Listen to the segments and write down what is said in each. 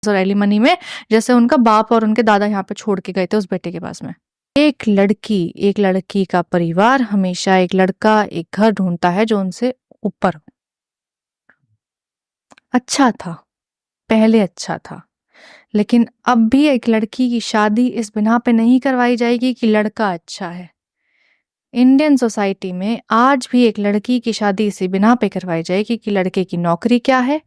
और एलिमनी में, जैसे उनका बाप और उनके दादा यहाँ पे छोड़ के गए थे उस बेटे के पास में। एक लड़की का परिवार हमेशा एक लड़का एक घर ढूंढता है जो उनसे ऊपर हो। अच्छा था, पहले अच्छा था, लेकिन अब भी एक लड़की की शादी इस बिना पे नहीं करवाई जाएगी कि लड़का अच्छा है। इंडियन सोसाइटी में आज भी एक लड़की की शादी इसी बिना पे करवाई जाएगी कि लड़के की नौकरी क्या है,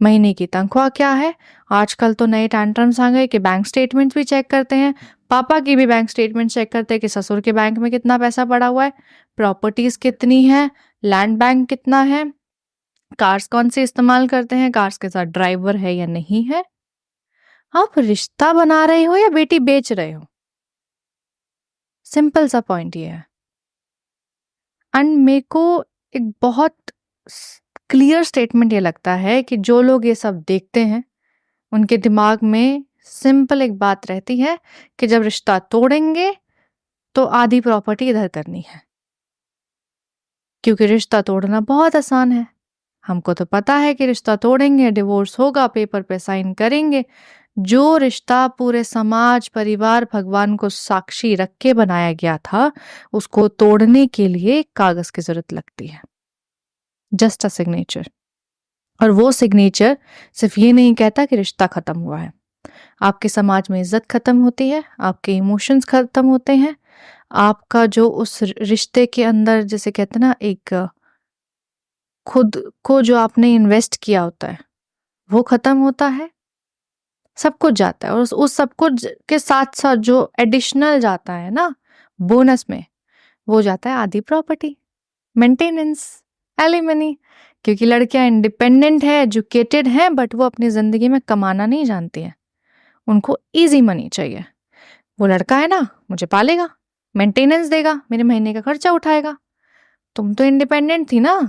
महीने की तनख्वाह क्या है। आजकल तो नए टैंट्रम्स आ गए कि बैंक स्टेटमेंट भी चेक करते हैं, पापा की भी बैंक स्टेटमेंट चेक करते हैं कि ससुर के बैंक में कितना पैसा पड़ा हुआ है, प्रॉपर्टीज कितनी है, लैंड बैंक कितना है, कार्स कौन से इस्तेमाल करते हैं, कार्स के साथ ड्राइवर है या नहीं है। आप रिश्ता बना रहे हो या बेटी बेच रहे हो, सिंपल सा पॉइंट ये है। एंड मेरे को एक बहुत क्लियर स्टेटमेंट ये लगता है कि जो लोग ये सब देखते हैं उनके दिमाग में सिंपल एक बात रहती है कि जब रिश्ता तोड़ेंगे तो आधी प्रॉपर्टी इधर करनी है, क्योंकि रिश्ता तोड़ना बहुत आसान है। हमको तो पता है कि रिश्ता तोड़ेंगे, डिवोर्स होगा, पेपर पे साइन करेंगे। जो रिश्ता पूरे समाज, परिवार, भगवान को साक्षी रख के बनाया गया था, उसको तोड़ने के लिए कागज की जरूरत लगती है, जस्ट अ सिग्नेचर। और वो सिग्नेचर सिर्फ ये नहीं कहता कि रिश्ता खत्म हुआ है। आपके समाज में इज्जत खत्म होती है, आपके इमोशंस खत्म होते हैं, आपका जो उस रिश्ते के अंदर जैसे कहते हैं ना, एक खुद को जो आपने इन्वेस्ट किया होता है वो खत्म होता है, सब कुछ जाता है। और उस सब कुछ के साथ साथ जो एडिशनल जाता है ना बोनस में, वो जाता है आधी प्रॉपर्टी, मेंटेनेंस, एलिमनी। क्योंकि लड़कियां इंडिपेंडेंट है, एजुकेटेड हैं, बट वो अपनी जिंदगी में कमाना नहीं जानती हैं, उनको इजी मनी चाहिए। वो लड़का है ना, मुझे पालेगा, मेंटेनेंस देगा, मेरे महीने का खर्चा उठाएगा। तुम तो इंडिपेंडेंट थी ना,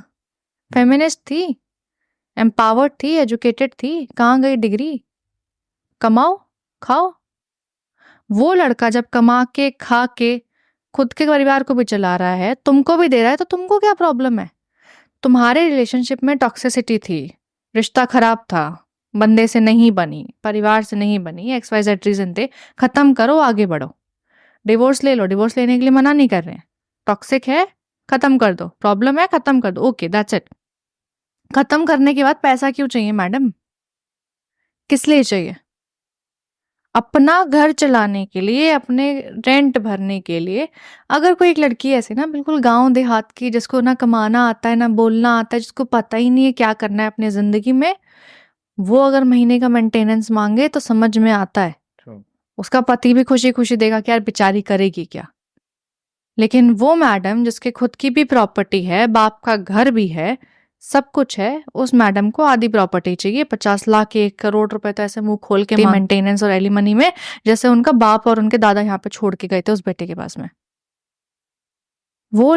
फेमिनिस्ट थी, एम्पावर्ड थी, एजुकेटेड थी, कहाँ गई डिग्री? कमाओ खाओ। वो लड़का जब कमा के खा के खुद के परिवार को भी चला रहा है, तुमको भी दे रहा है, तो तुमको क्या प्रॉब्लम है? तुम्हारे रिलेशनशिप में टॉक्सिसिटी थी, रिश्ता खराब था, बंदे से नहीं बनी, परिवार से नहीं बनी, XYZ रीजन थे, खत्म करो, आगे बढ़ो, डिवोर्स ले लो। डिवोर्स लेने के लिए मना नहीं कर रहे हैं, टॉक्सिक है खत्म कर दो, प्रॉब्लम है खत्म कर दो, ओके दैट्स इट। खत्म करने के बाद पैसा क्यों चाहिए मैडम? किस लिए चाहिए? अपना घर चलाने के लिए, अपने रेंट भरने के लिए। अगर कोई एक लड़की ऐसे ना बिल्कुल गांव देहात की, जिसको ना कमाना आता है ना बोलना आता है, जिसको पता ही नहीं है क्या करना है अपनी जिंदगी में, वो अगर महीने का मेंटेनेंस मांगे तो समझ में आता है, उसका पति भी खुशी खुशी देगा कि यार बेचारी करेगी क्या। लेकिन वो मैडम जिसके खुद की भी प्रॉपर्टी है, बाप का घर भी है, सब कुछ है, उस मैडम को आधी प्रॉपर्टी चाहिए, 50 लाख 1 करोड़ रुपए तो ऐसे मुंह खोल के मेंटेनेंस और एलिमनी में, जैसे उनका बाप और उनके दादा यहाँ पे छोड़ के गए थे उस बेटे के पास में। वो